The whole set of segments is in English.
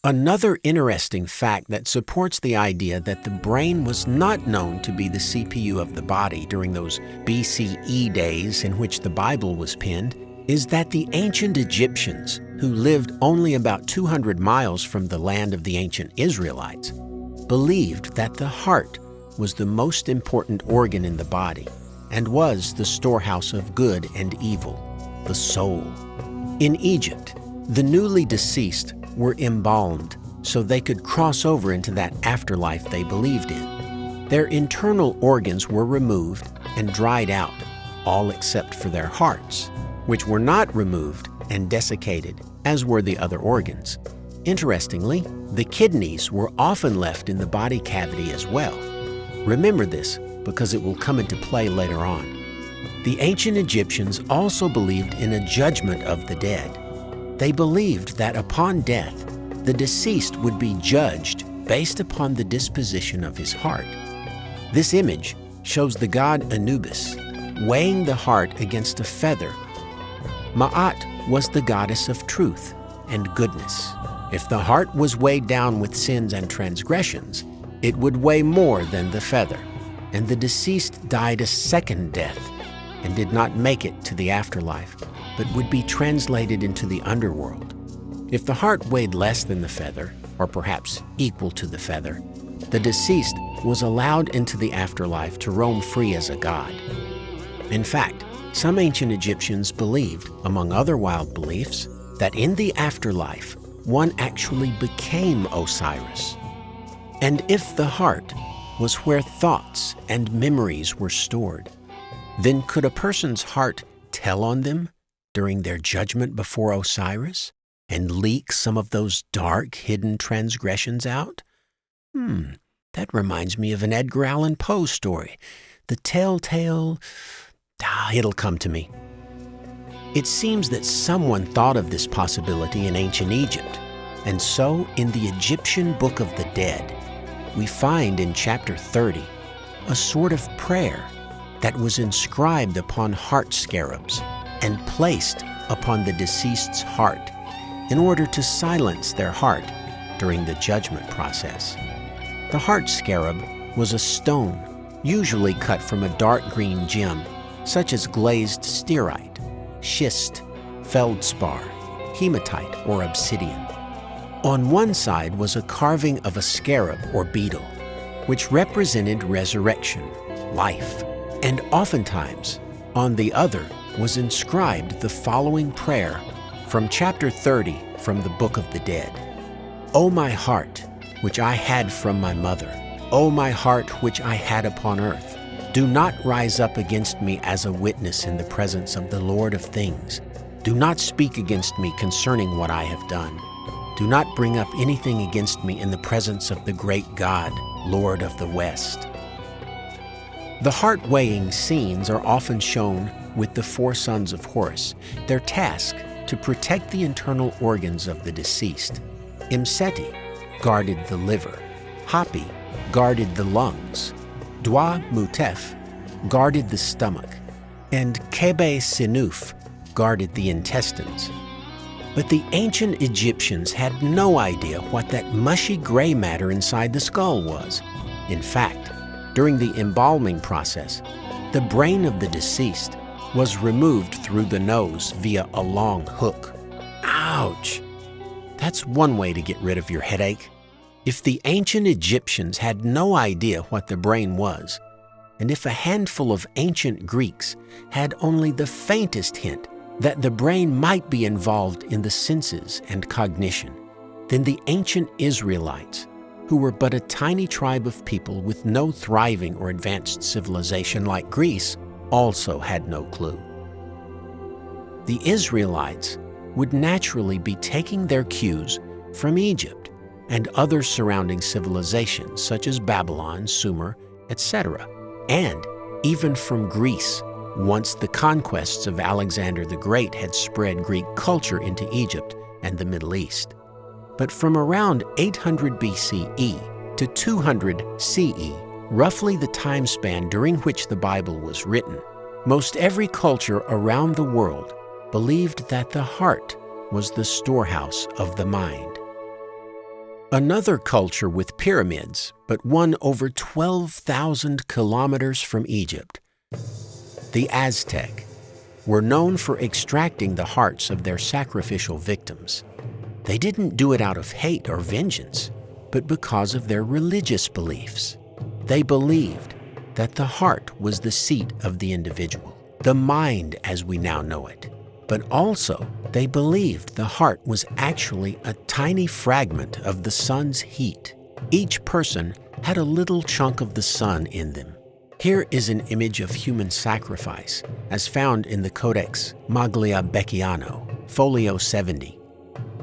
Another interesting fact that supports the idea that the brain was not known to be the CPU of the body during those BCE days in which the Bible was penned is that the ancient Egyptians, who lived only about 200 miles from the land of the ancient Israelites, believed that the heart was the most important organ in the body and was the storehouse of good and evil, the soul. In Egypt, the newly deceased were embalmed so they could cross over into that afterlife they believed in. Their internal organs were removed and dried out, all except for their hearts, which were not removed and desiccated, as were the other organs. Interestingly, the kidneys were often left in the body cavity as well. Remember this because it will come into play later on. The ancient Egyptians also believed in a judgment of the dead. They believed that upon death, the deceased would be judged based upon the disposition of his heart. This image shows the god Anubis weighing the heart against a feather. Ma'at was the goddess of truth and goodness. If the heart was weighed down with sins and transgressions, it would weigh more than the feather, and the deceased died a second death and did not make it to the afterlife, but would be translated into the underworld. If the heart weighed less than the feather, or perhaps equal to the feather, the deceased was allowed into the afterlife to roam free as a god. In fact, some ancient Egyptians believed, among other wild beliefs, that in the afterlife, one actually became Osiris. And if the heart was where thoughts and memories were stored, then could a person's heart tell on them during their judgment before Osiris and leak some of those dark, hidden transgressions out? That reminds me of an Edgar Allan Poe story, The Telltale... it'll come to me. It seems that someone thought of this possibility in ancient Egypt, and so in the Egyptian Book of the Dead, we find in chapter 30 a sort of prayer that was inscribed upon heart scarabs and placed upon the deceased's heart in order to silence their heart during the judgment process. The heart scarab was a stone, usually cut from a dark green gem, such as glazed stearite, schist, feldspar, hematite, or obsidian. On one side was a carving of a scarab or beetle, which represented resurrection, life, and oftentimes, on the other was inscribed the following prayer from chapter 30 from the Book of the Dead. O my heart, which I had from my mother, O my heart, which I had upon earth, do not rise up against me as a witness in the presence of the Lord of things. Do not speak against me concerning what I have done. Do not bring up anything against me in the presence of the great God, Lord of the West. The heart-weighing scenes are often shown with the four sons of Horus, their task to protect the internal organs of the deceased. Imseti guarded the liver, Hapi guarded the lungs, Dwa Mutef guarded the stomach, and Kebe Sinuf guarded the intestines. But the ancient Egyptians had no idea what that mushy gray matter inside the skull was. In fact, during the embalming process, the brain of the deceased was removed through the nose via a long hook. Ouch! That's one way to get rid of your headache. If the ancient Egyptians had no idea what the brain was, and if a handful of ancient Greeks had only the faintest hint that the brain might be involved in the senses and cognition, then the ancient Israelites, who were but a tiny tribe of people with no thriving or advanced civilization like Greece, also had no clue. The Israelites would naturally be taking their cues from Egypt and other surrounding civilizations such as Babylon, Sumer, etc., and even from Greece, once the conquests of Alexander the Great had spread Greek culture into Egypt and the Middle East. But from around 800 BCE to 200 CE, roughly the time span during which the Bible was written, most every culture around the world believed that the heart was the storehouse of the mind. Another culture with pyramids, but one over 12,000 kilometers from Egypt, the Aztec, were known for extracting the hearts of their sacrificial victims. They didn't do it out of hate or vengeance, but because of their religious beliefs. They believed that the heart was the seat of the individual, the mind as we now know it. But also, they believed the heart was actually a tiny fragment of the sun's heat. Each person had a little chunk of the sun in them. Here is an image of human sacrifice, as found in the Codex Magliabechiano, Folio 70.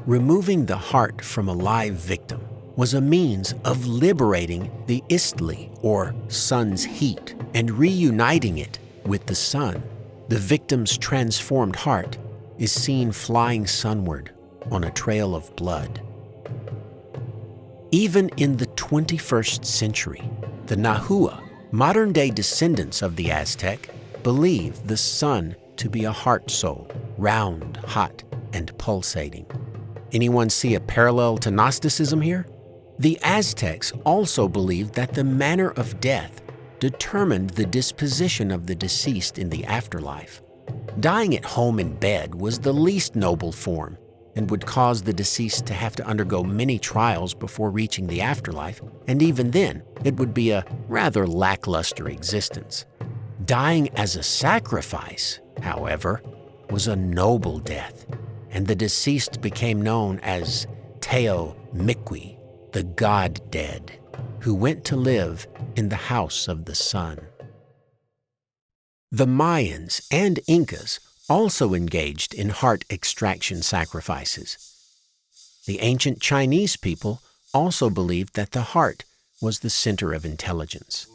Removing the heart from a live victim was a means of liberating the istli, or sun's heat, and reuniting it with the sun. The victim's transformed heart is seen flying sunward on a trail of blood. Even in the 21st century, the Nahua, modern-day descendants of the Aztec, believe the sun to be a heart soul, round, hot, and pulsating. Anyone see a parallel to Gnosticism here? The Aztecs also believed that the manner of death determined the disposition of the deceased in the afterlife. Dying at home in bed was the least noble form and would cause the deceased to have to undergo many trials before reaching the afterlife, and even then, it would be a rather lackluster existence. Dying as a sacrifice, however, was a noble death, and the deceased became known as Teo Miqui, the god dead, who went to live in the house of the sun. The Mayans and Incas also engaged in heart extraction sacrifices. The ancient Chinese people also believed that the heart was the center of intelligence.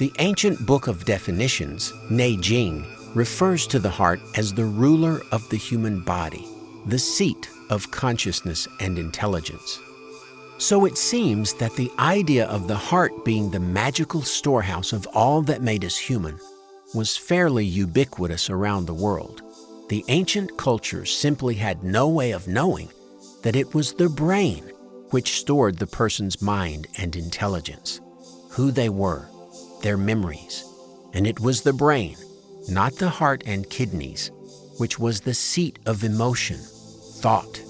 The ancient Book of Definitions, Neijing, refers to the heart as the ruler of the human body, the seat of consciousness and intelligence. So it seems that the idea of the heart being the magical storehouse of all that made us human was fairly ubiquitous around the world. The ancient cultures simply had no way of knowing that it was the brain which stored the person's mind and intelligence, who they were, their memories, and it was the brain, not the heart and kidneys, which was the seat of emotion, thought,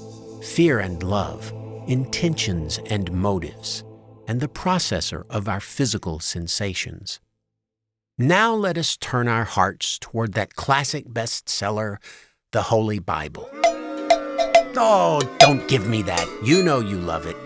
fear and love, intentions and motives, and the processor of our physical sensations. Now let us turn our hearts toward that classic bestseller, the Holy Bible. Oh, don't give me that. You know you love it.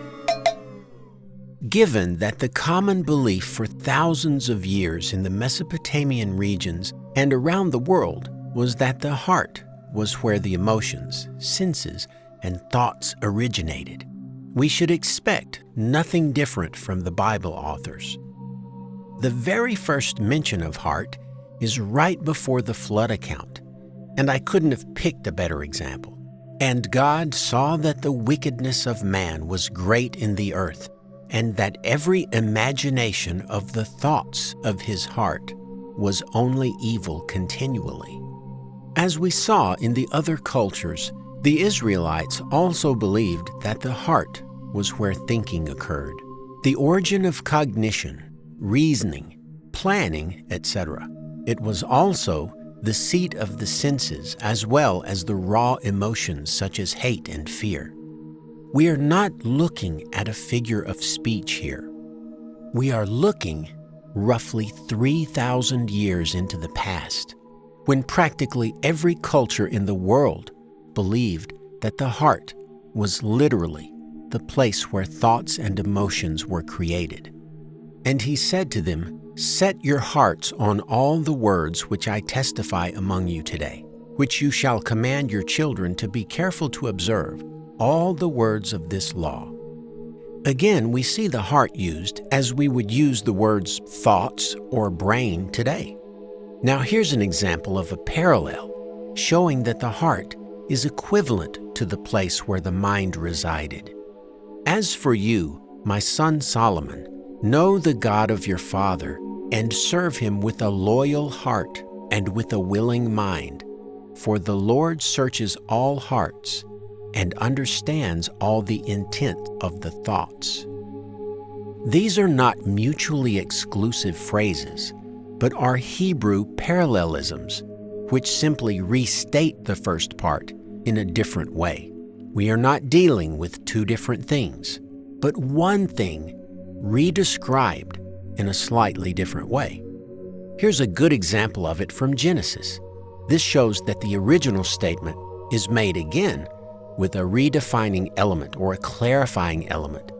Given that the common belief for thousands of years in the Mesopotamian regions and around the world was that the heart was where the emotions, senses, and thoughts originated, we should expect nothing different from the Bible authors. The very first mention of heart is right before the flood account, and I couldn't have picked a better example. And God saw that the wickedness of man was great in the earth, and that every imagination of the thoughts of his heart was only evil continually. As we saw in the other cultures, the Israelites also believed that the heart was where thinking occurred. The origin of cognition, reasoning, planning, etc. It was also the seat of the senses as well as the raw emotions such as hate and fear. We are not looking at a figure of speech here. We are looking roughly 3,000 years into the past, when practically every culture in the world believed that the heart was literally the place where thoughts and emotions were created. And he said to them, "Set your hearts on all the words which I testify among you today, which you shall command your children to be careful to observe, all the words of this law." Again, we see the heart used as we would use the words thoughts or brain today. Now here's an example of a parallel, showing that the heart is equivalent to the place where the mind resided. "As for you, my son Solomon, know the God of your father, and serve him with a loyal heart and with a willing mind. For the Lord searches all hearts, and understands all the intent of the thoughts. These are not mutually exclusive phrases, but are Hebrew parallelisms, which simply restate the first part in a different way. We are not dealing with two different things, but one thing redescribed in a slightly different way. Here's a good example of it from Genesis. This shows that the original statement is made again with a redefining element or a clarifying element,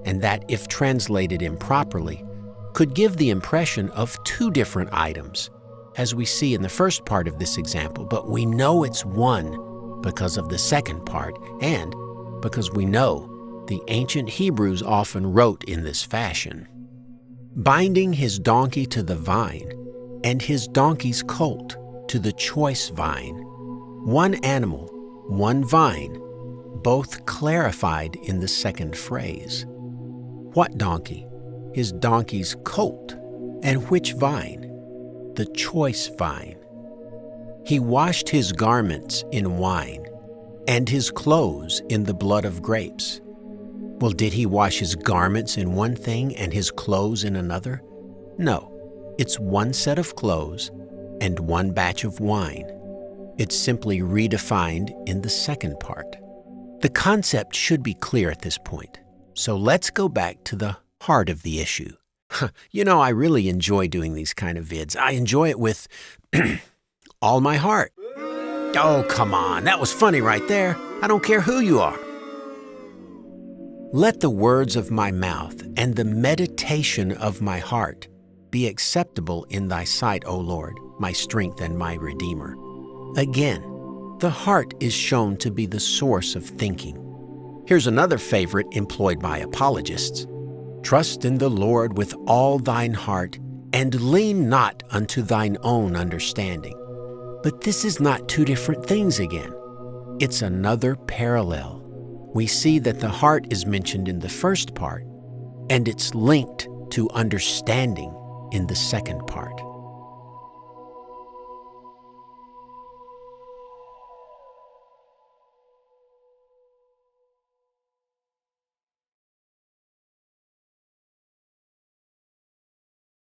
and that, if translated improperly, could give the impression of two different items, as we see in the first part of this example, but we know it's one because of the second part and because we know the ancient Hebrews often wrote in this fashion. Binding his donkey to the vine and his donkey's colt to the choice vine. One animal, one vine, both clarified in the second phrase. What donkey? His donkey's colt. And which vine? The choice vine. He washed his garments in wine, and his clothes in the blood of grapes. Well, did he wash his garments in one thing and his clothes in another? No, it's one set of clothes and one batch of wine. It's simply redefined in the second part. The concept should be clear at this point, so let's go back to the heart of the issue. You know, I really enjoy doing these kind of vids. I enjoy it with all my heart. Oh, come on, that was funny right there. I don't care who you are. Let the words of my mouth and the meditation of my heart be acceptable in thy sight, O Lord, my strength and my Redeemer. Again, the heart is shown to be the source of thinking. Here's another favorite employed by apologists. Trust in the Lord with all thine heart, and lean not unto thine own understanding. But this is not two different things again. It's another parallel. We see that the heart is mentioned in the first part, and it's linked to understanding in the second part.